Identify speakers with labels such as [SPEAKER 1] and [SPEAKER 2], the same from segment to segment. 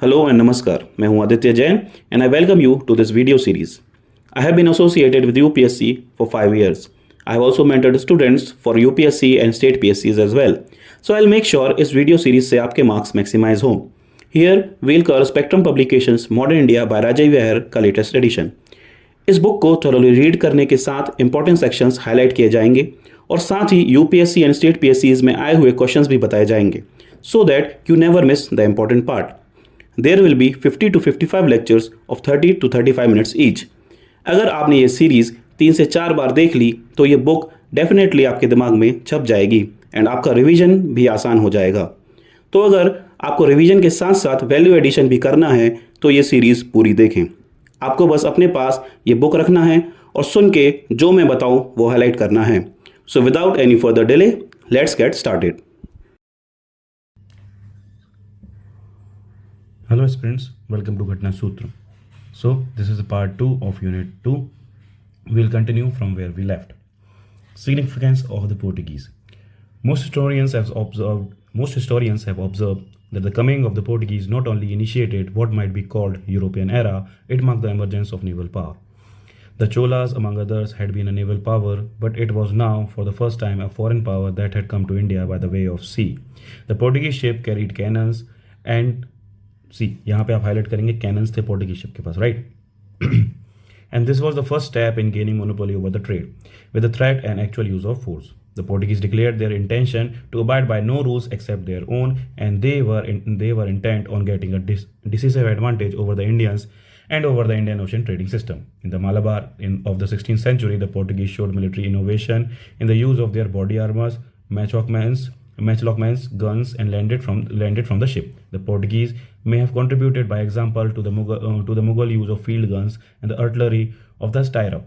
[SPEAKER 1] Hello and Namaskar. मैं हूं Aditya Jain and I welcome you to this video series. I have been associated with UPSC for 5 years. I have also mentored students for UPSC and state PSCs as well. So I'll make sure इस video series से आपके marks maximise हों. Here we'll cover Spectrum Publications Modern India by Rajay Vihar का latest edition. इस book को thoroughly read करने के साथ इंपॉर्टेंट सेक्शंस हाईलाइट किए जाएंगे और साथ ही यूपीएससी एंड स्टेट पीएससीज में आए हुए क्वेश्चंस भी बताए जाएंगे so that you never miss the important part. There will be 50 to 55 lectures of 30 to 35 minutes each. अगर आपने ये सीरीज़ 3 से 4 बार देख ली तो ये बुक डेफिनेटली आपके दिमाग में छप जाएगी एंड आपका रिवीजन भी आसान हो जाएगा. तो अगर आपको रिवीजन के साथ साथ वैल्यू एडिशन भी करना है तो ये सीरीज़ पूरी देखें. आपको बस अपने पास ये बुक रखना है और सुन के जो मैं बताऊं वो हाईलाइट करना है. So without any further delay let's get started.
[SPEAKER 2] Hello students, welcome to Ghatna Sutra. So this is the part 2 of unit 2. We'll continue from where we left. Significance of the Portuguese. Most historians have observed that the coming of the Portuguese not only initiated what might be called European era, it marked the emergence of naval power. The Cholas, among others, had been a naval power, but it was now, for the first time, a foreign power that had come to India by the way of sea. The Portuguese ship carried cannons and यहाँ पे आप highlight करेंगे cannons थे Portuguese ship के पास, right? And this was the first step in gaining monopoly over the trade, with the threat and actual use of force. The Portuguese declared their intention to abide by no rules except their own, and they were intent on getting a decisive advantage over the Indians and over the Indian Ocean trading system. In the Malabar of the 16th century, the Portuguese showed military innovation in the use of their body armors, matchlockmans, guns, and landed from the ship. The Portuguese may have contributed by example to the Mughal use of field guns and the artillery of the stirrup.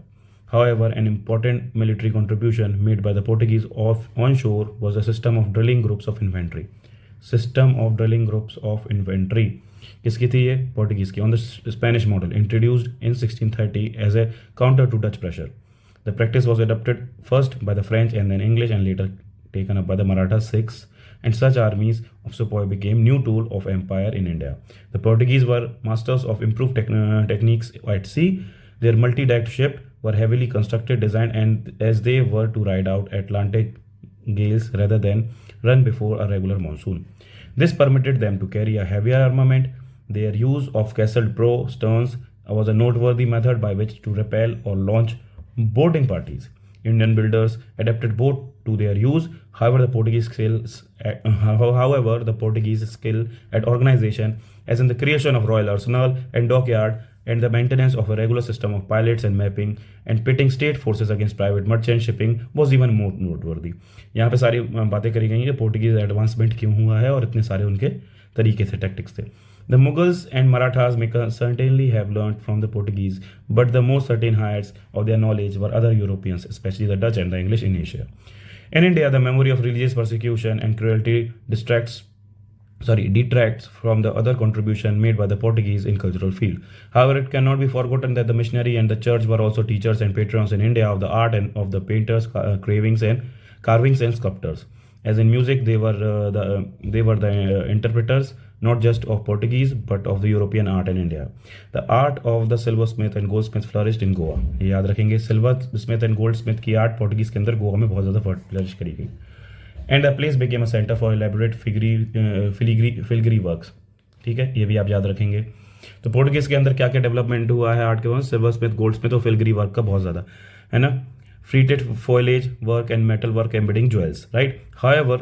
[SPEAKER 2] However, an important military contribution made by the Portuguese on shore was a system of drilling groups of infantry. किसकी थी ये? Portuguese की, on the Spanish model, introduced in 1630 as a counter to Dutch pressure. The practice was adopted first by the French and then English and later taken up by the Maratha Sikhs, and such armies of sepoy became new tool of empire in India. The Portuguese were masters of improved techniques at sea. Their multi-decked ship were heavily constructed, designed, and as they were to ride out Atlantic gales rather than run before a regular monsoon. This permitted them to carry a heavier armament. Their use of castled prow sterns was a noteworthy method by which to repel or launch boarding parties. Indian builders adapted both to their use. However, the Portuguese skill at organization, as in the creation of royal arsenal and dockyard, and the maintenance of a regular system of pilots and mapping and pitting state forces against private merchant shipping, was even more noteworthy. यहाँ पे सारी बातें करी गई हैं कि Portuguese advancement क्यों हुआ है और इतने सारे उनके तरीके थे, टैक्टिक्स थे. The Mughals and Marathas may certainly have learned from the Portuguese, but the most certain heirs of their knowledge were other Europeans, especially the Dutch and the English in Asia. In India, the memory of religious persecution and cruelty detracts from the other contribution made by the Portuguese in cultural field. However, it cannot be forgotten that the missionary and the church were also teachers and patrons in India of the art and of the painters, carvings and sculptors. As in music, they were the interpreters not just of Portuguese but of the European art in India. The art of the silversmith and goldsmith flourished in Goa. ये याद रखेंगे, silversmith and goldsmith की art Portuguese के अंदर गोवा में बहुत ज़्यादा flourish करी गई. And the place became a center for elaborate filigree works. ठीक है, ये भी आप याद रखेंगे. तो पोर्टुगीज के अंदर क्या क्या डेवलपमेंट हुआ है आर्ट के वहाँ? सिल्वरस्मिथ, गोल्डस्मिथ और फिलिग्री वर्क का बहुत ज़्यादा है ना. Fretted foliage work and metal work embedding jewels, right? However,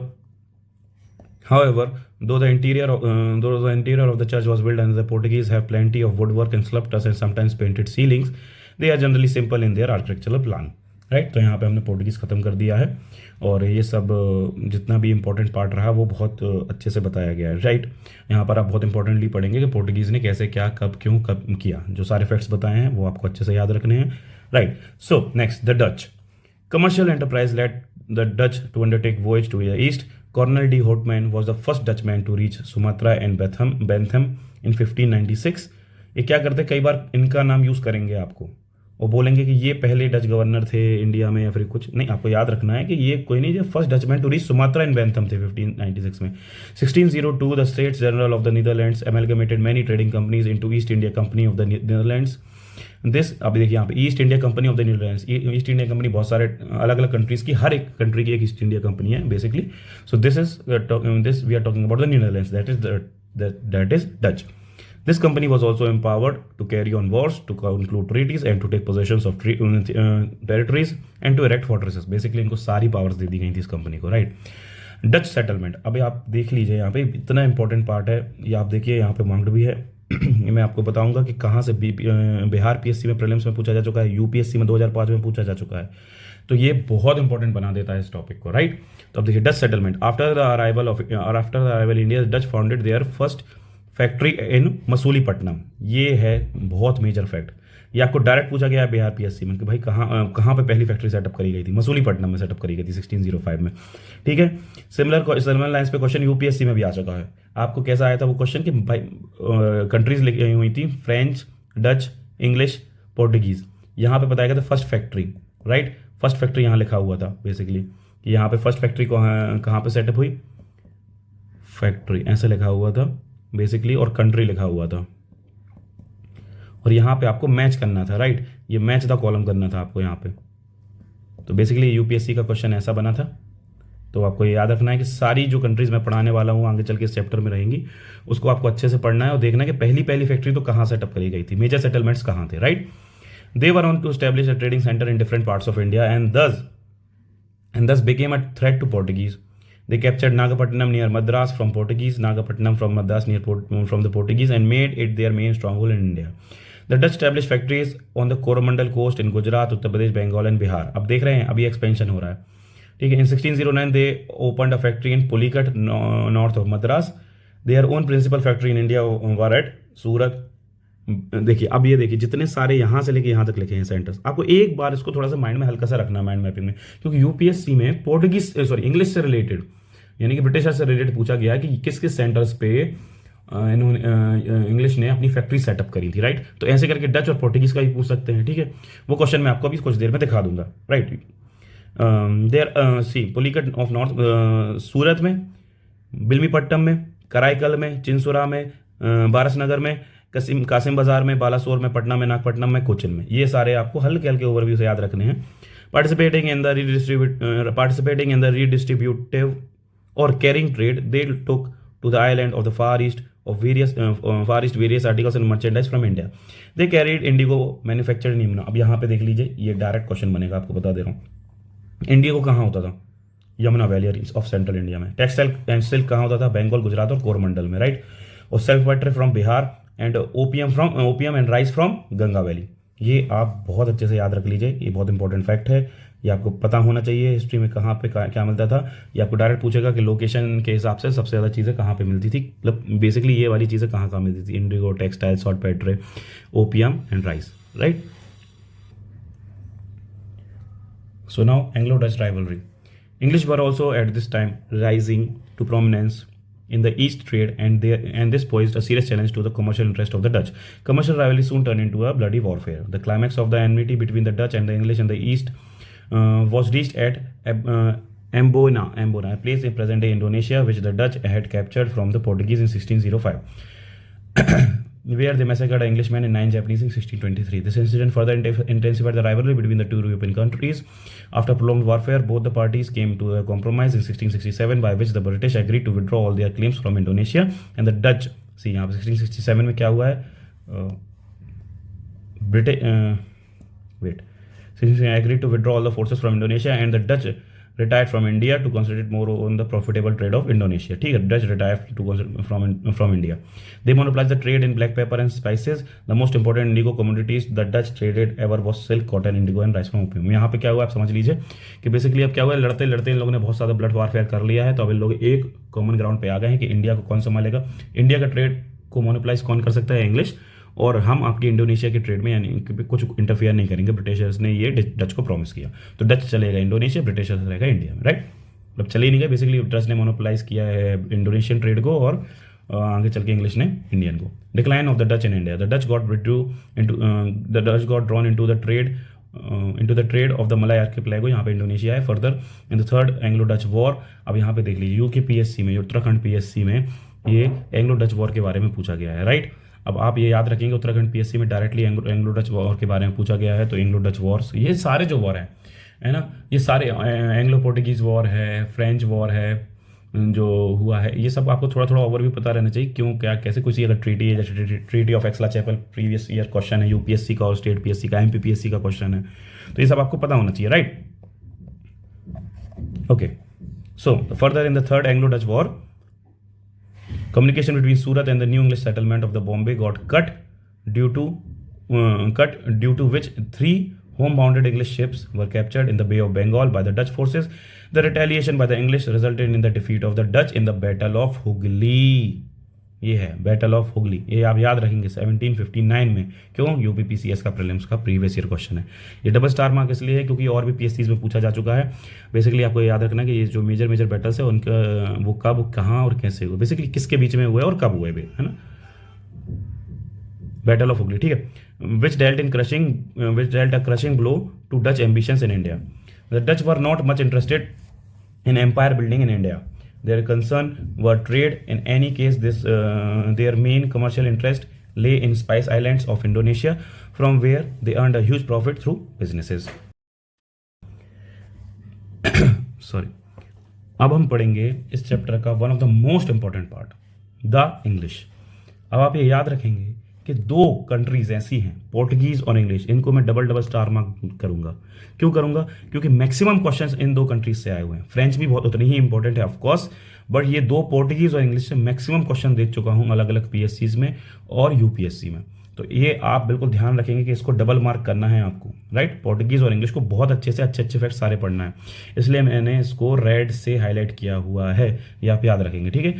[SPEAKER 2] though the interior of the church was built and the Portuguese have plenty of woodwork and sculptures and sometimes painted ceilings, they are generally simple in their architectural plan, right? तो यहाँ पे हमने Portuguese ख़त्म कर दिया है और ये सब जितना भी इम्पोर्टेंट पार्ट रहा वो बहुत अच्छे से बताया गया है, राइट? यहाँ पर आप बहुत इंपॉर्टेंटली पढ़ेंगे कि पोर्टुगीज़ ने कैसे क्या कब क्यों कब किया. जो सारे फैक्ट्स बताए हैं वो आपको अच्छे से याद रखने हैं, right? So next, the Dutch. Commercial enterprise led the Dutch to undertake voyage to the east. Cornel de Houtman was the first Dutchman to reach Sumatra and Bentham in 1596. ये क्या करते, कई बार इनका नाम यूज़ करेंगे आपको और बोलेंगे कि ये पहले डच गवर्नर थे इंडिया में या फिर कुछ नहीं, आपको याद रखना है कि ये कोई नहीं, जो first Dutchman to reach Sumatra and Bantam थे 1596 में। 1602 the States General of the Netherlands amalgamated many trading companies into East India Company of the Netherlands. This अभी देखिए यहाँ पे East India Company of the Netherlands, East India Company बहुत सारे अलग अलग कंट्रीज की, हर एक कंट्री की एक ईस्ट इंडिया कंपनी है basically. So this we are talking about the Netherlands, that is Dutch. This company was also empowered to carry on wars, to conclude treaties and to take possessions of territories and to erect fortresses. Basically इनको सारी powers दे दी गई थी इस company को, right. Dutch settlement, अभी आप देख लीजिए यहाँ पे इतना इंपॉर्टेंट पार्ट है ये, आप देखिए यहाँ पे मार्क्ड भी है। मैं आपको बताऊंगा कि कहाँ से बिहार पीएससी में प्रीलिम्स में पूछा जा चुका है, यूपीएससी में 2005 में पूछा जा चुका है, तो ये बहुत इंपॉर्टेंट बना देता है इस टॉपिक को, राइट। तो अब देखिए Dutch settlement, after the arrival India Dutch founded their first factory in Masulipatnam. ये है बहुत मेजर फैक्ट, ये आपको डायरेक्ट पूछा गया है बिहार पीएससी में कि भाई कहाँ पे पहली फैक्ट्री सेटअप करी गई थी, मसूलीपट्टनम में सेटअप करी गई थी 1605 में, ठीक है। सिमिलर लाइंस पे क्वेश्चन यूपीएससी में भी आ चुका है। आपको कैसा आया था वो क्वेश्चन कि भाई कंट्रीज लिखी हुई थी फ्रेंच, डच, इंग्लिश, पोर्टुगीज, यहाँ पे बताया गया था first factory, right. First factory यहाँ लिखा हुआ था बेसिकली कि यहाँ पे फर्स्ट फैक्ट्री को कहाँ पे सेटअप हुई, फैक्ट्री ऐसे लिखा हुआ था बेसिकली, और कंट्री लिखा हुआ था, और यहाँ पे आपको मैच करना था, राइट। ये मैच द कॉलम करना था आपको यहाँ पे। तो बेसिकली यूपीएससी का क्वेश्चन ऐसा बना था। तो आपको ये याद रखना है कि सारी जो कंट्रीज मैं पढ़ाने वाला हूँ आगे चल के इस चैप्टर में रहेंगी, उसको आपको अच्छे से पढ़ना है और देखना है कि पहली फैक्ट्री तो कहाँ सेटअप करी गई थी, मेजर सेटलमेंट्स कहाँ थे, right. They were on to establish a trading centre in different parts of India and thus became a threat to Portuguese. They captured Nagapattinam near Madras from Portuguese, Nagapattinam from Madras from the Portuguese, and made it their main stronghold in India. The Dutch established factories on the Coromandel coast in Gujarat, Uttar Pradesh, Bengal and Bihar. अब देख रहे हैं अभी expansion हो रहा है, ठीक है। In 1609 they opened a factory in Pulicat north of Madras. Their own principal factory in India were at Surat. देखिए अब ये देखिए जितने सारे यहाँ से लेके यहाँ तक लिखे हैं सेंटर्स, आपको एक बार इसको थोड़ा सा माइंड में हल्का सा रखना माइंड मैपिंग में, क्योंकि यूपीएससी में इंग्लिश से रिलेटेड यानी कि ब्रिटिशर से रिलेटेड पूछा गया है कि किस किस सेंटर्स पे इंग्लिश ने अपनी फैक्ट्री सेटअप करी थी, राइट। तो ऐसे करके डच और पोर्टुगीज का भी पूछ सकते हैं, ठीक है। वो क्वेश्चन मैं आपको अभी कुछ देर में दिखा दूंगा, right. There see Pulicat of north, Surat में, बिल्मीपट्टम में, कराईकल में, चिंसुरा में, बारसनगर में, कासिम बाजार में, बालासोर में, पटना में, नागपट्टनम में, कोचिन में, ये सारे आपको हल्के हल्के ओवरव्यू से याद रखने हैं। पार्टिसिपेटिंग इन द रीडिस्ट्रीब्यूटिव और carrying trade they took to the island of the far east various articles and merchandise from India. They carried indigo manufactured in Yamuna. अब यहाँ पे देख लीजिए, ये डायरेक्ट क्वेश्चन बनेगा, आपको बता दे रहा हूँ। इंडिगो कहाँ होता था, Yamuna valley of central India में। टेक्सटाइल एंड सिल्क कहाँ होता था, बंगाल, गुजरात और कोरमंडल में, राइट। और self water from Bihar and opium and rice from Ganga valley. ये आप बहुत अच्छे से याद रख लीजिए, ये बहुत इंपॉर्टेंट फैक्ट है, ये आपको पता होना चाहिए हिस्ट्री में कहाँ पे क्या मिलता था। ये आपको डायरेक्ट पूछेगा कि लोकेशन के हिसाब से सबसे ज़्यादा चीज़ें कहाँ पे मिलती थी, मतलब बेसिकली ये वाली चीज़ें कहाँ मिलती थी, Indigo, textile, salt Petre, opium and rice, right. So now Anglo Dutch rivalry. English were also at this time rising to prominence in the East trade, and this posed a serious challenge to the commercial interest of the Dutch. Commercial rivalry soon turned into a bloody warfare. The climax of the enmity between the Dutch and the English in the East was reached at Ambona, a place in present-day Indonesia, which the Dutch had captured from the Portuguese in 1605. Where they massacred an Englishman and 9 Japanese in 1623. This incident further intensified the rivalry between the two European countries. After prolonged warfare, both the parties came to a compromise in 1667, by which the British agreed to withdraw all their claims from Indonesia, and the Dutch, see यहाँ पे 1667 में क्या हुआ है, agreed to withdraw all the forces from Indonesia, and the Dutch retired from India to concentrate more on the profitable trade of Indonesia. ठीक है, Dutch retired from India. They monopolized the trade in black pepper and spices. The most important indigo commodities the Dutch traded ever was silk, cotton, indigo and rice from opium. यहाँ पे क्या हुआ आप समझ लीजिए कि बेसिकली अब क्या हुआ, लड़ते लड़ते इन लोगों ने बहुत ज़्यादा ब्लड वारफेयर कर लिया है, तो अब इन लोग एक कॉमन ग्राउंड पे आ गए हैं कि इंडिया को कौन संभालेगा। इंडिया का ट्रेड को मोनोपलाइज कौन कर सकता है, इंग्लिश, और हम आपकी इंडोनेशिया के ट्रेड में यानी कि कुछ इंटरफेयर नहीं करेंगे। ब्रिटिशर्स ने ये डच को प्रॉमिस किया, तो डच चलेगा इंडोनेशिया, ब्रिटिशर्स रहेगा इंडिया में, राइट। मतलब चले ही नहीं गए, बेसिकली डच ने मोनोपलाइज किया है इंडोनेशियन ट्रेड को और आगे चल के इंग्लिश ने इंडियन को। Decline of the Dutch in India, the Dutch got drawn into the trade off the Malay archipelago, यहाँ पे इंडोनेशिया है। Further in the third Anglo Dutch war, अब यहाँ पे देख लीजिए यूके पीएससी में, उत्तराखंड पीएससी में ये एंग्लो डच वॉर के बारे में पूछा गया है, राइट। अब आप ये याद रखेंगे उत्तराखंड पीएससी में डायरेक्टली एंग्लो डच वॉर के बारे में पूछा गया है। तो एंग्लो डच वॉर्स, ये सारे जो वॉर हैं, है ना, ये सारे एंग्लो पोर्टुगीज वॉर है, फ्रेंच वॉर है जो हुआ है, ये सब आपको थोड़ा थोड़ा ओवरव्यू पता रहना चाहिए, क्यों क्या कैसे। कुछ अगर ट्रीटी है, जैसे treaty of Aix-la-Chapelle previous year question है यूपीएससी का और स्टेट पीएससी का, एमपीपीएससी का क्वेश्चन है, तो ये सब आपको पता होना चाहिए, right. Okay, so further in the third Anglo Dutch war, communication between Surat and the new English settlement of the Bombay got cut due to which 3 home-bounded English ships were captured in the Bay of Bengal by the Dutch forces. The retaliation by the English resulted in the defeat of the Dutch in the Battle of Hooghly. ये है battle of Hooghly, ये आप याद रखेंगे 1759 में। क्यों? UPPCS का prelims का प्रीवियस ईयर क्वेश्चन है। ये डबल स्टार मार्क इसलिए है क्योंकि और भी पीएससीज में पूछा जा चुका है। बेसिकली आपको याद रखना कि ये जो मेजर बैटल्स है उनका वो कब, कहाँ और कैसे हुए, बेसिकली किसके बीच में हुए और कब हुए भी, है ना। बैटल ऑफ हुगली, ठीक है। Which dealt a crushing blow to Dutch ambitions in India. The Dutch were not much interested in empire building in India. Their concern were trade. In any case, their main commercial interest lay in Spice Islands of Indonesia, from where they earned a huge profit through businesses. Sorry. अब हम पढ़ेंगे इस chapter का one of the most important part, the English. अब आप ये याद रखेंगे कि 2 कंट्रीज ऐसी हैं, पोर्टुगीज और इंग्लिश, इनको मैं डबल स्टार मार्क करूंगा। क्यों करूंगा? क्योंकि मैक्सिमम क्वेश्चंस इन 2 कंट्रीज से आए हुए हैं। फ्रेंच भी बहुत उतनी ही इंपॉर्टेंट है ऑफकोर्स, बट ये 2 पोर्टुगीज और इंग्लिश से मैक्सिमम क्वेश्चन देख चुका हूं अलग अलग पीएससीज में और यूपीएससी में। तो ये आप बिल्कुल ध्यान रखेंगे कि इसको डबल मार्क करना है आपको, राइट। पोर्टुगीज और इंग्लिश को बहुत अच्छे से अच्छे फैक्ट सारे पढ़ना है, इसलिए मैंने इसको रेड से हाईलाइट किया हुआ है, ये आप याद रखेंगे, ठीक है।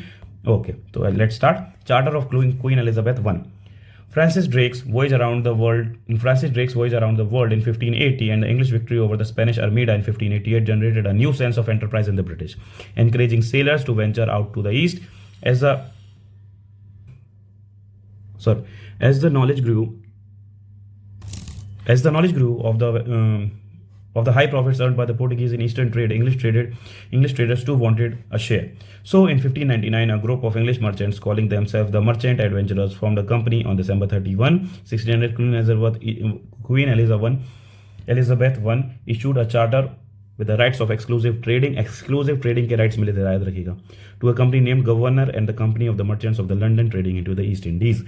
[SPEAKER 2] ओके, तो let's start. Charter of queen Elizabeth I. Francis Drake's voyage around the world in 1580 and the English victory over the Spanish Armada in 1588 generated a new sense of enterprise in the British, encouraging sailors to venture out to the east. As the knowledge grew of the high profits earned by the Portuguese in eastern trade, English traders too wanted a share. So in 1599, a group of English merchants calling themselves the Merchant Adventurers formed a company. On December 31, 1600, Queen Elizabeth I issued a charter with the rights of exclusive trading के rights मिले थे, याद रखिएगा, to a company named Governor and the Company of the Merchants of the London trading into the East Indies.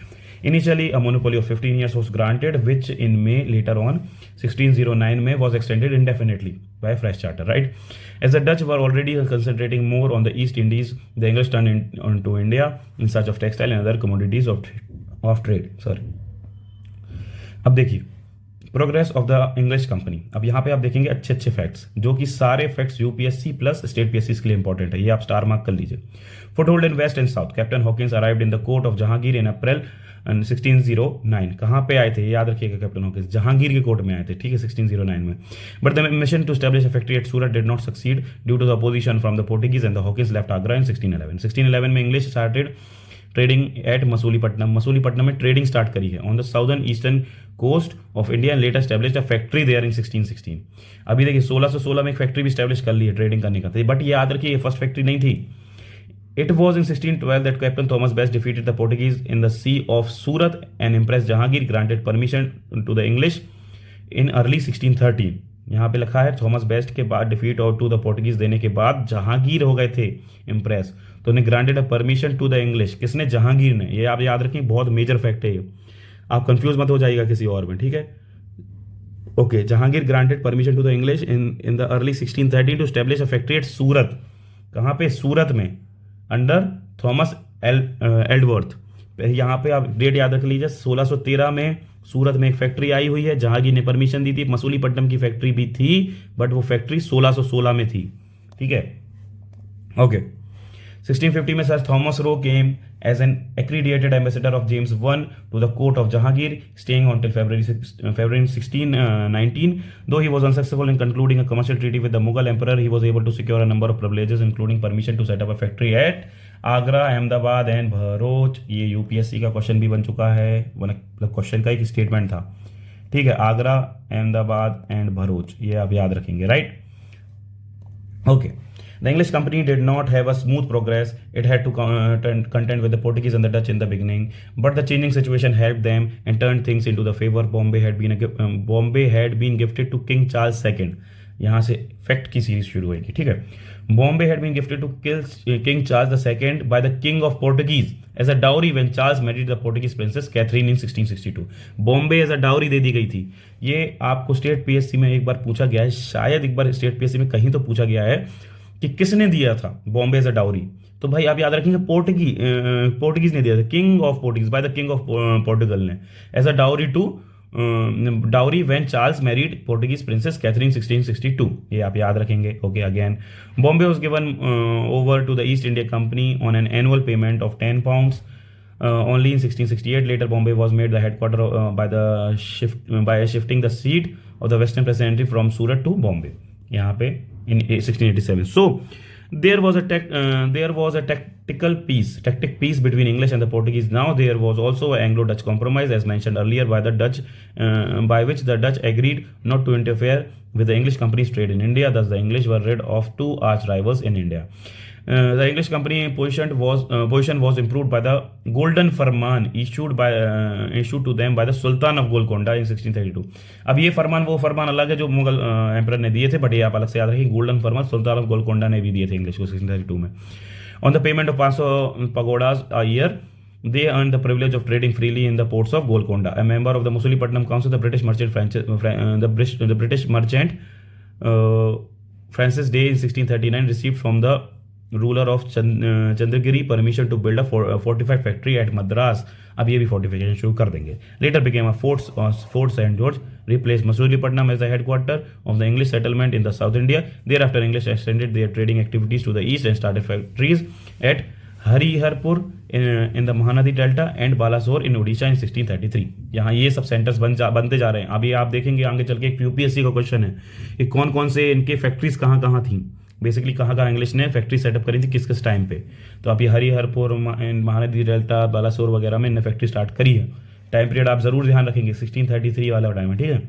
[SPEAKER 2] Initially, a monopoly of 15 years was granted, which in May later on 1609 में was extended indefinitely by a fresh charter, right? As the Dutch were already concentrating more on the East Indies, the English turned into India in search of textile and other commodities of trade. अब देखिए progress of the English company. अब यहाँ पे आप देखेंगे अच्छे facts, जो कि सारे facts UPSC plus state PSC के लिए इंपॉर्टेंट है, ये आप स्टार मार्क कर लीजिए। Foothold in west and south, Captain Hawkins arrived in the court of Jahangir in April 1609। कहाँ पे आए थे, याद रखिएगा, कैप्टन हॉकिंस जहांगीर के कोर्ट में आए थे, ठीक है, 1609 में। But the mission to establish a factory at Surat did not succeed due to the opposition from the Portuguese and the Hawkins left Agra in 1611। 1611 में English started trading at Masulipatnam में ट्रेडिंग स्टार्ट करी है on the southern eastern coast of India and later established a factory there in 1616। अभी देखिए 1616 में एक factory भी establish कर ली है ट्रेडिंग करने का, बट ये याद रखिए ये फर्स्ट फैक्ट्री नहीं थी। It was in 1612 that Captain Thomas Best defeated the Portuguese in the Sea of Surat and Empress Jahangir granted permission to the English in early 1613। यहाँ पे लिखा है थॉमस बेस्ट के बाद डिफीट और टू द पोर्टुगीज देने के बाद जहांगीर हो गए थे इम्प्रेस, तो उन्हें granted a permission to the English. किसने? जहांगीर ने। ये आप याद रखें, बहुत मेजर फैक्ट है ये, आप कंफ्यूज मत हो जाइएगा किसी और में, ठीक है। Okay, Jahangir granted permission to the English in the early 1613 to establish a factory at Surat. कहाँ पे? सूरत में, अंडर थॉमस एल्डवर्थ। यहाँ पे आप डेट याद रख लीजिए, 1613 में सूरत में एक फैक्ट्री आई हुई है, जहांगीर ने परमिशन दी थी। मसूलीपट्टनम की फैक्ट्री भी थी, बट वो फैक्ट्री 1616 में थी, ठीक है। ओके, 1650 में sir Thomas Roe came as an accredited ambassador of James I to the court of Jahangir, staying on till February 1619. Though he was unsuccessful in concluding a commercial treaty with the Mughal emperor, he was able to secure a number of privileges, including permission to set up a factory at Agra, Ahmedabad and Bharuch, ये UPSC का question भी बन चुका है, मतलब question का एक statement था, ठीक है। आगरा, अहमदाबाद एंड भरूच, ये आप याद रखेंगे, right. Okay. The English company did not have a smooth progress. It had to contend with the Portuguese and the Dutch in the beginning, but the changing situation helped them and turned things into the favor. Bombay had been gifted to King Charles II. यहाँ से fact की series शुरू होगी, ठीक है। Bombay had been gifted to King Charles II by the King of Portuguese as a dowry when Charles married the Portuguese princess Catherine in 1662. Bombay as a dowry दे दी गई थी। ये आपको स्टेट पीएससी में एक बार पूछा गया है, शायद एक बार स्टेट पीएससी में कहीं तो पूछा गया है कि किसने दिया था बॉम्बे एज अ डाउरी। तो भाई आप याद रखेंगे पोर्टुगीज ने दिया था, king of Portuguese, by the king of Portugal ने, as a dowry to dowry when Charles married Portuguese princess Catherine 1662, ये आप याद रखेंगे। Okay, again Bombay was given over to the East India Company on an annual payment of 10 pounds only in 1668. Later Bombay was made the headquarter by shifting the seat of the western presidency from Surat to Bombay, यहाँ पे in 1687. So there was a tactic peace between English and the Portuguese. Now there was also an Anglo-Dutch compromise, as mentioned earlier, by the Dutch, by which the Dutch agreed not to interfere with the English company's trade in India. Thus, the English were rid of two arch rivals in India. The English company position was improved by the Golden Farman issued to them by the Sultan of Golconda in 1632. अब ये फरमान वो फरमान अलग है जो Mughal emperor ने दिए थे, but ये आप अलग से याद रखिए, golden Farman Sultan of Golconda ने भी दिए थे इंग्लिश को 1632 में। On the payment of 500 pagodas a year, they earned the privilege of trading freely in the ports of Golconda. A member of the Masulipatam Council, the British merchant Francis Day in 1639 received from the ruler of Chandragiri permission to build a fortified factory at Madras. अब ये भी fortification शुरू कर देंगे. Later became a Fort St. George, replaced Masulipatam as the headquarter of the English settlement in the South India. Thereafter, English extended their trading activities to the east and started factories at Hariharpur in the Mahanadi Delta and Balasore in Odisha in 1633. यहाँ ये सब centres बनते जा रहे हैं। अभी आप देखेंगे आगे चल के एक यूपीएससी का क्वेश्चन है कि कौन कौन से इनके फैक्ट्रीज कहाँ थी, बेसिकली कहाँ इंग्लिश ने फैक्ट्री सेटअप करी थी किस टाइम पे। तो अभी हरिहरपुर, महानदी डेल्टा, बालासोर वगैरह में इन्हें फैक्ट्री स्टार्ट करी है। टाइम पीरियड आप जरूर ध्यान रखेंगे, 1633 वाला टाइम है, ठीक है।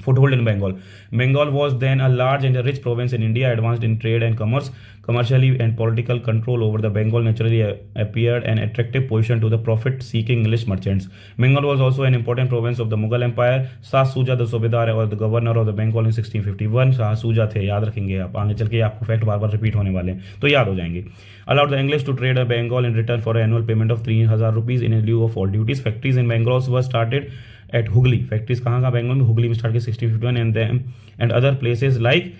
[SPEAKER 2] Foothold in Bengal. Bengal was then a large and a rich province in India, advanced in trade and commerce. Commercially and political control over the Bengal naturally appeared an attractive position to the profit-seeking English merchants. Bengal was also an important province of the Mughal Empire. Shah Shuja, the Subedar or the governor of the Bengal in 1651. Shah Shuja थे, याद रखेंगे आप, आगे चल के आपको fact बार बार repeat होने वाले हैं तो याद हो जाएंगे। Allowed the English to trade Bengal in return for an annual payment of 3,000 rupees in lieu of all duties. Factories in Bengal were started at Hooghly. Factories कहाँ बेंगल में, हुगली में स्टार्ट की 1651 and other places like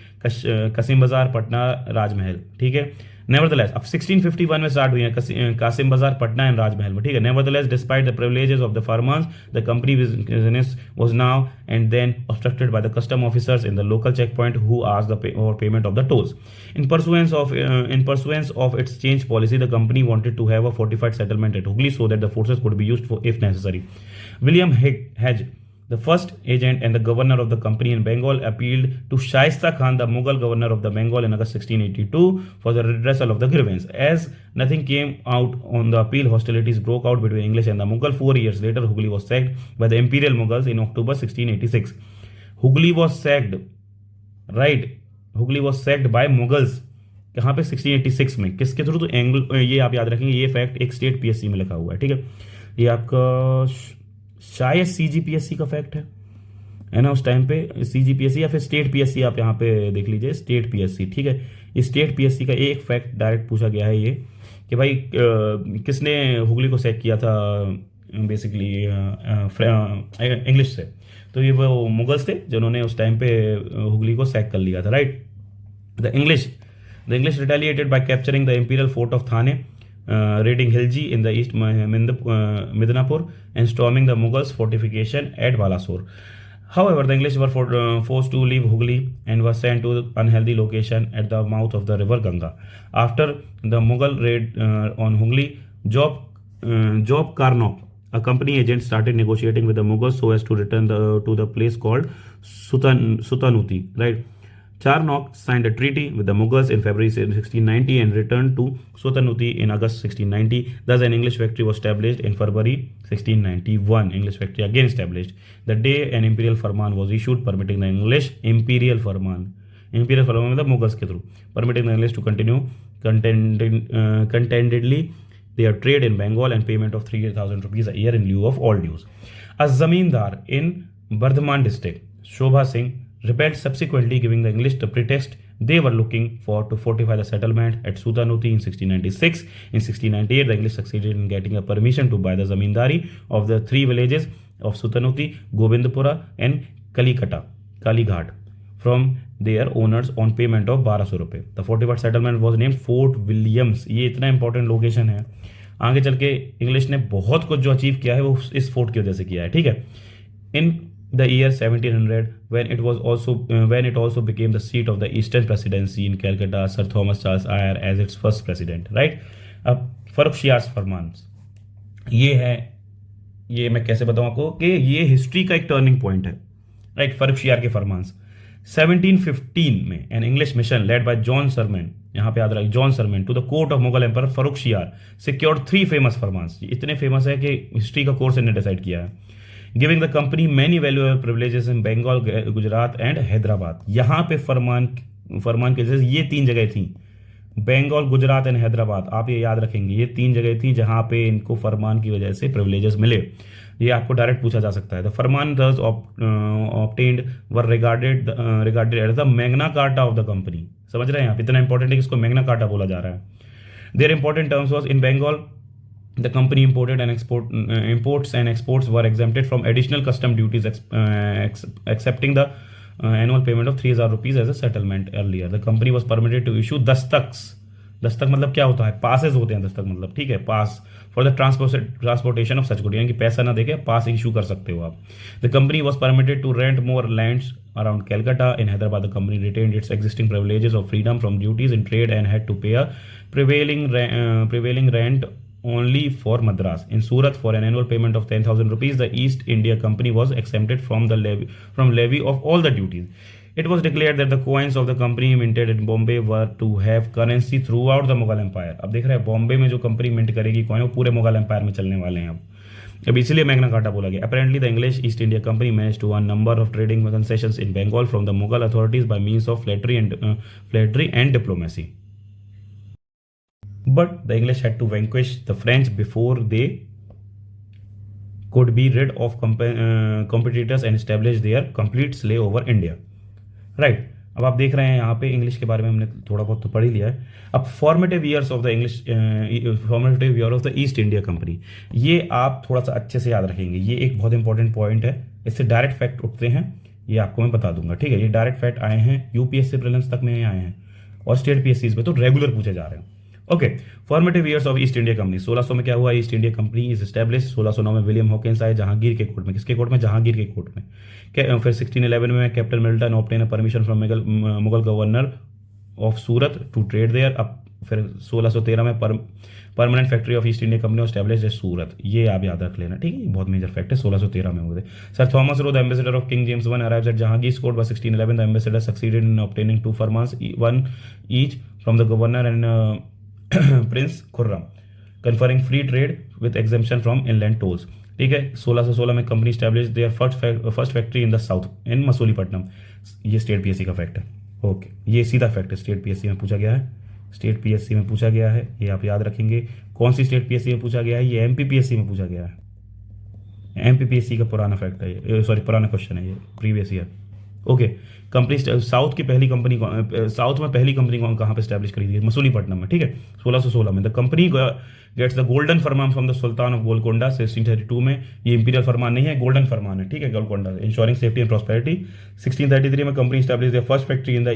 [SPEAKER 2] Kasim Bazar, Patna, राजमहल, ठीक है। Nevertheless अब 1651 में start हुई है कासिम बाजार, पटना एंड राजमहल में, ठीक है। Nevertheless despite the privileges of the farmers, the company business was now and then obstructed by the custom officers in the local checkpoint who asked for payment of the tolls. In pursuance of its change policy, the company wanted to have a fortified settlement at Hooghly so that the forces could be used for if necessary. William Hedge, the first agent and the governor of the company in Bengal, appealed to Shaista Khan, the Mughal governor of the Bengal, in August 1682 for the redressal of the grievance. As nothing came out on the appeal, hostilities broke out between English and the Mughal. 4 years later, Hooghly was sacked by the Imperial Mughals in October 1686. Hooghly was sacked, right? Hooghly was sacked by Mughals. कहाँ पे 1686 में, किसके through? तो Anglo, ये आप याद रखेंगे, ये फैक्ट एक स्टेट पीएससी में लिखा हुआ है, ठीक है। ये आपका शायद सीजीपीएससी का फैक्ट है ना, उस टाइम पे सीजीपीएससी या फिर स्टेट पीएससी, आप यहाँ पे देख लीजिए स्टेट पीएससी, ठीक है। ये स्टेट पीएससी का एक फैक्ट डायरेक्ट पूछा गया है ये कि भाई किसने हुगली को सैक किया था बेसिकली इंग्लिश से। तो ये वो मुगल्स थे जिन्होंने उस टाइम पे हुगली को सैक कर लिया था, right. The English retaliated bye capturing the imperial fort of Thane, raiding Hilji in the east Midnapur and storming the Mughals fortification at Balasore. However, the English were forced to leave Hooghly and were sent to an unhealthy location at the mouth of the river Ganga. After the Mughal raid on Hooghly, Job Carnop, a company agent, started negotiating with the Mughals so as to return to the place called Sutanuti, right? Charnock signed a treaty with the Mughals in February 1690 and returned to Sultanate in August 1690. Thus, an English factory was established in February 1691. English factory again established. The day an imperial farman was issued permitting the English imperial farman मतलब Mughals के through permitting the English to continue contentedly their trade in Bengal and payment of 3,000 rupees a year in lieu of all dues. A zamindar in Bardhaman district, Shobha Singh, rebelled subsequently, giving the English the pretext they were looking for to fortify the settlement at Sultanate in 1696. In 1698, the English succeeded in getting a permission to buy the zamindari of the three villages of Sultanate, Govindpura and Kalighat from their owners on payment of 1200 रुपये. The fortified settlement was named Fort Williams. ये इतना important location है, आगे चल के English ने बहुत कुछ जो अचीव किया है वो इस फोर्ट की वजह से किया है. ठीक है. इन the year 1700 when it also became the seat of the Eastern Presidency in Calcutta, Sir Thomas Charles Eyre as its first president. right. अब फर्रुखशियार फरमान ये मैं कैसे बताऊं आपको कि ये हिस्ट्री का एक टर्निंग पॉइंट है. राइट. फर्रुखशियार के फरमान 1715 में an English mission led by John Surman, यहां पे याद रखिए John Surman, to the court of Mughal emperor Farrukhsiyar secured 3 famous फरमान्स. इतने फेमस है कि हिस्ट्री का कोर्स इन्हें डिसाइड किया है. Giving the company many valuable privileges in Bengal, Gujarat and Hyderabad. यहां पे फरमान की वजह से ये 3 जगह थी, बंगाल, गुजरात एंड हैदराबाद. आप ये याद रखेंगे, ये 3 जगह थी जहां पे इनको फरमान की वजह से प्रिविलेजेस मिले. ये आपको डायरेक्ट पूछा जा सकता है. The Farman thus obtained were regarded as the Magna Carta of the company. समझ रहे हैं आप, इतना इंपॉर्टेंट है कि इसको मैग्ना कार्टा बोला जा रहा है. Their important terms was in Bengal the company imports and exports were exempted from additional custom duties accepting the annual payment of 3,000 rupees as a settlement. Earlier the company was permitted to issue dastaks. Dastak मतलब क्या होता है? Passage होते हैं दस्तक मतलब. ठीक है. Pass for the transportation of such good, यानी कि पैसा ना देके पास इशू कर सकते हो आप. The company was permitted to rent more lands around Calcutta. In Hyderabad the company retained its existing privileges of freedom from duties in trade and had to pay a prevailing rent only for Madras. In Surat, for an annual payment of 10,000 rupees, the East India Company was exempted from levy of all the duties. It was declared that the coins of the company minted in Bombay were to have currency throughout the Mughal Empire. अब देख रहे हैं बॉम्बे में जो company mint करेगी coin वो पूरे Mughal empire में चलने वाले हैं. अब इसलिए मैग्ना कार्टा बोला गया. Apparently, the English East India Company managed to earn number of trading concessions in Bengal from the Mughal authorities by means of flattery and diplomacy. But the English had to vanquish the French before they could be rid of competitors and establish their complete sway over India. Right. अब आप देख रहे हैं यहाँ पे English के बारे में हमने थोड़ा बहुत तो पढ़ ही लिया है. अब formative years of the East India company, ये आप थोड़ा सा अच्छे से याद रखेंगे. ये एक बहुत इंपॉर्टेंट पॉइंट है. इससे डायरेक्ट फैक्ट उठते हैं, ये आपको मैं बता दूंगा. ठीक है. ये डायरेक्ट फैक्ट आए हैं यूपीएससी प्रीलिम्स तक में आए हैं और स्टेट पीएससी पे तो रेगुलर पूछे जा रहे हैं. Okay. Formative years of East India company. 1600 में क्या हुआ? East India company is establish. 1609 में विलियम हॉकिंस आए जहांगीर के कोर्ट में. किसके कोर्ट में? जहांगीर के कोर्ट में. फिर 1611 में captain Milton obtain permission from Mughal governor of Surat to trade there. अब फिर 1613 में permanent factory of East India company establish है सूरत. ये आप याद रख लेना. ठीक है. बहुत मेजर फैक्ट है. 1613 में हुए थे. Sir Thomas row the ambassador of king James I arrives at Jahangir's court by 1611. The ambassador succeeded in obtaining 2 firmans, one each from the governor and Prince Khurram, conferring free trade with exemption from inland tolls. ठीक है. 1616 में company establish their first factory in the south in Masulipatnam. ये state PSC का fact है. Okay. ये सीधा fact है. State PSC में पूछा गया है. ये आप याद रखेंगे. कौन सी स्टेट पीएससी में पूछा गया है? ये एमपीपीएससी में पूछा गया है. एमपीपीएससी का पुराना फैक्ट है ये, सॉरी पुराना क्वेश्चन है ये, previous year. Okay. Company south में पहली कंपनी कहाँ पे स्टैब्लिश करी थी? मसूलीपट्टनम में. ठीक है. 1616 में the company gets the golden फरमान from the Sultan of Golconda. 1632 में ये इंपीरियल फरमान नहीं है, गोल्डन फरमान है. ठीक है. Golconda insuring safety and prosperity. 1633 में company establish the first factory in the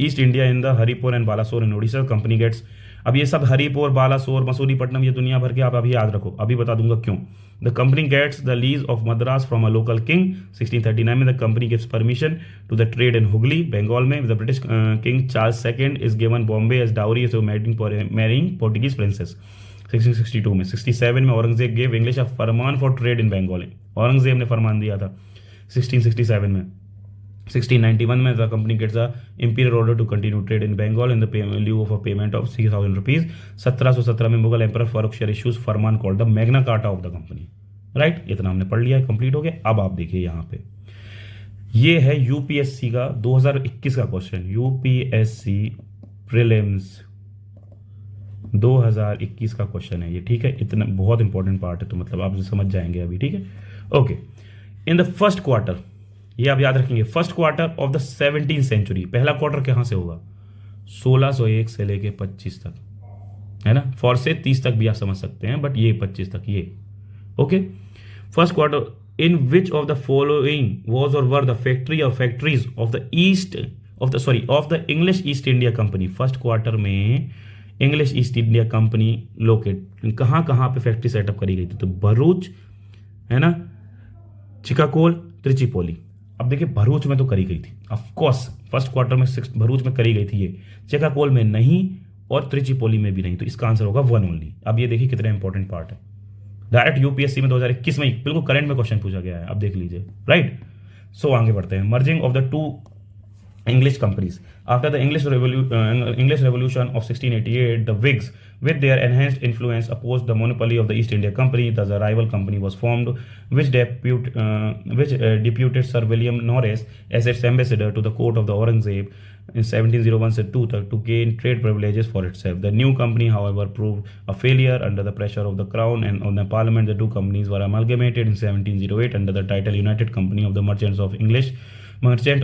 [SPEAKER 2] East India in the Haripur and Balasore in Odisha. Company gets. अब ये सब हरिपुर, बालासोर, मसूलीपट्टनम, ये दुनिया भर के आप अभी याद रखो. अभी बता दूंगा क्यों. The company gets the lease of Madras from a local king. 1639 में the company gives permission to the trade in Hooghly Bengal में. The British king Charles second is given Bombay as dowry to marrying Portuguese princess. 1662 में. 67 में Aurangzeb gave English a फरमान for trade in Bengal. Aurangzeb ने फरमान दिया था 1667 में। 1691 में the company gets a imperial order to continue trade in Bengal in the lieu of a payment of 3000 rupees. 1717 में मुगल एम्पर फारूक इश्यूज फरमान called the Magna Carta of the company. Right, इतना हमने पढ़ लिया है, कंप्लीट हो गया। अब आप देखिए यहाँ पे, ये है यूपीएससी का 2021 का क्वेश्चन, यूपीएससी प्रीलिम्स 2021 का क्वेश्चन है ये, ठीक है। इतना बहुत इंपॉर्टेंट पार्ट है, तो मतलब आप समझ जाएंगे अभी, ठीक है। Okay, in the first quarter, ये आप याद रखेंगे, first quarter of the 17th century, पहला क्वार्टर कहां से होगा, 1601 से लेके 25 तक, है ना। फॉर से 30 तक भी आप समझ सकते हैं, बट ये 25 तक, ये okay. First quarter in which of the following was or were the factory or factories of the east of the English East India Company. First quarter में English East India Company locate कहां पे factory setup करी गई थी, तो भरूच, है ना, चिकागोल, त्रिचिपोली। अब देखिए भरूच में तो करी गई थी, ऑफ कोर्स फर्स्ट क्वार्टर में भरूच में करी गई थी ये, चिकागोल में नहीं और त्रिचिपोली में भी नहीं, तो इसका आंसर होगा 1 ओनली। अब ये देखिए कितना इंपॉर्टेंट पार्ट है, डायरेक्ट यूपीएससी में 2021 में बिल्कुल करंट में क्वेश्चन पूछा गया है, अब देख लीजिए। राइट, सो आगे बढ़ते हैं। Merging of the two English companies. After the English Revolution of 1688, the Whigs, with their enhanced influence, opposed the monopoly of the East India Company. Thus, a rival company was formed, which deputed Sir William Norris as its ambassador to the court of the Aurangzeb in 1701-2 to gain trade privileges for itself. The new company, however, proved a failure under the pressure of the crown and on the parliament. The two companies were amalgamated in 1708 under the title United Company of the Merchant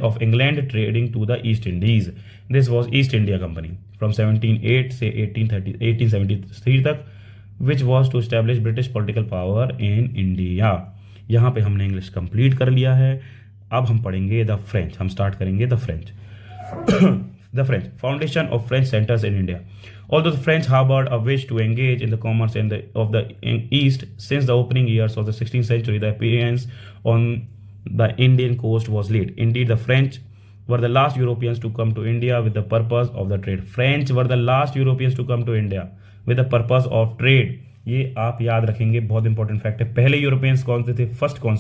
[SPEAKER 2] of England trading to the East Indies. This was East India Company from 1708 से 1873 तक, which was to establish British political power in India. यहाँ पे हमने English complete कर लिया है, अब हम पढ़ेंगे द फ्रेंच। हम स्टार्ट करेंगे the French. The French foundation of French centers in India. Although the French harbored a wish to engage in the commerce of the East since the opening years of the 16th century, the appearance on the Indian coast was late. Indeed, the French were the last Europeans to come to India with the purpose of the trade. French were the last Europeans to come to India with the purpose of trade. ये आप याद रखेंगे, बहुत important fact है। पहले Europeans कौन से थे, फर्स्ट कौन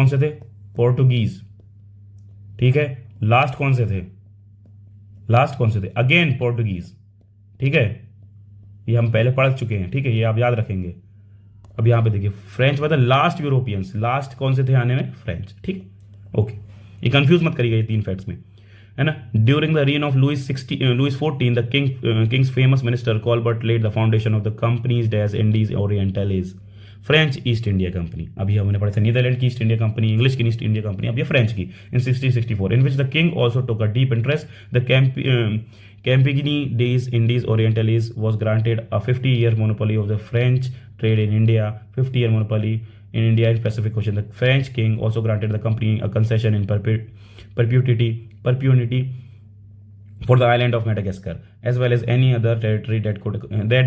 [SPEAKER 2] से थे, पोर्टुगीज, ठीक है। लास्ट कौन से थे, अगेन पोर्टुगीज, ठीक है। ये हम पहले पढ़ चुके हैं, ठीक है, ये आप याद रखेंगे। अब यहां पे देखिए, French were the last Europeans, last कौन से थे आने में, फ्रेंच, ठीक, ओके। ये कंफ्यूज मत करिएगा ये 3 फैक्ट्स में, है ना। During the reign of Louis XIV, the king's famous minister Colbert laid the foundation of the Compagnie des Indes Orientales. French East India Company, अभी हमने पढ़ा था नीदरलैंड की ईस्ट इंडिया कंपनी, इंग्लिश की ईस्ट इंडिया कंपनी, अब ये French की in 1664, in which the king also took a deep interest. The Campigny Days Indies Orientales was granted a 50-year monopoly of the French trade in India, 50-year monopoly in India in Pacific Ocean. The French king also granted the company a concession in perpetuity for the island of Madagascar, as well as any other territory that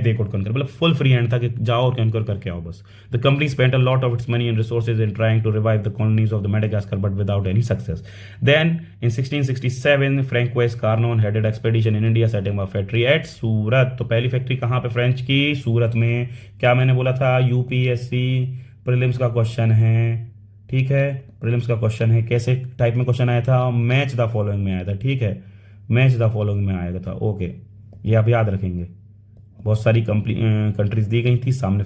[SPEAKER 2] they could conquer. मतलब full free hand था कि जाओ और conquer करके आओ बस. The company spent a lot of its money and resources in trying to revive the colonies of the Madagascar, but without any success. Then, in 1667, Francois Carnon headed expedition in India, setting up a factory at सूरत. तो पहली factory कहाँ पे French की, सूरत में. क्या मैंने बोला था, यूपीएससी प्रीलिम्स का क्वेश्चन है, ठीक है, प्रीलिम्स का क्वेश्चन है. कैसे टाइप में क्वेश्चन आया था, मैच द फॉलोइंग में आया था, ठीक है, मैच द फॉलोइंग में आया था, ओके, ये आप याद रखेंगे. बहुत सारी कंट्रीज दी गई थी, सामने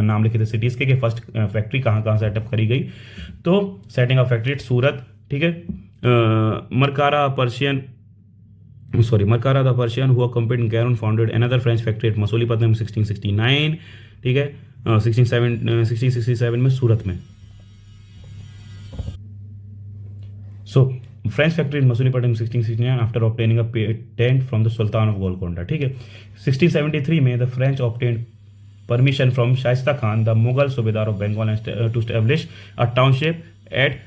[SPEAKER 2] नाम लिखे थे सिटीज़ के, फर्स्ट फैक्ट्री कहाँ कहाँ सेटअप करी गई. तो setting of factory at Surat, ठीक है. मरकारा द पर्शियन हुआ company Caron founded another French factory at Masulipatnam 1669, ठीक है, 1667 में सूरत में. So French factory in Masulipatnam 1669 after obtaining a patent from the Sultan of Golconda, ठीक है. 1673 में the French obtained permission from Shaista Khan the Mughal subedar of Bengal to establish a township at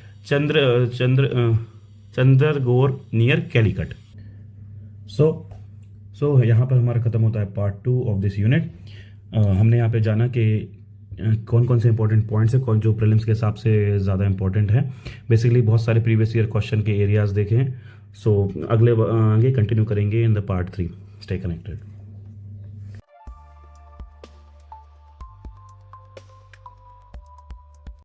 [SPEAKER 2] Chandernagore near Calicut. सो यहाँ पर हमारा खत्म होता है पार्ट 2 ऑफ दिस यूनिट. हमने यहाँ पे जाना कि कौन कौन से इंपॉर्टेंट पॉइंट्स है, कौन जो प्रीलिम्स के हिसाब से ज़्यादा इंपॉर्टेंट है. बेसिकली बहुत सारे प्रीवियस ईयर क्वेश्चन के एरियाज देखे हैं. सो आगे कंटिन्यू करेंगे in the part 3. Stay connected.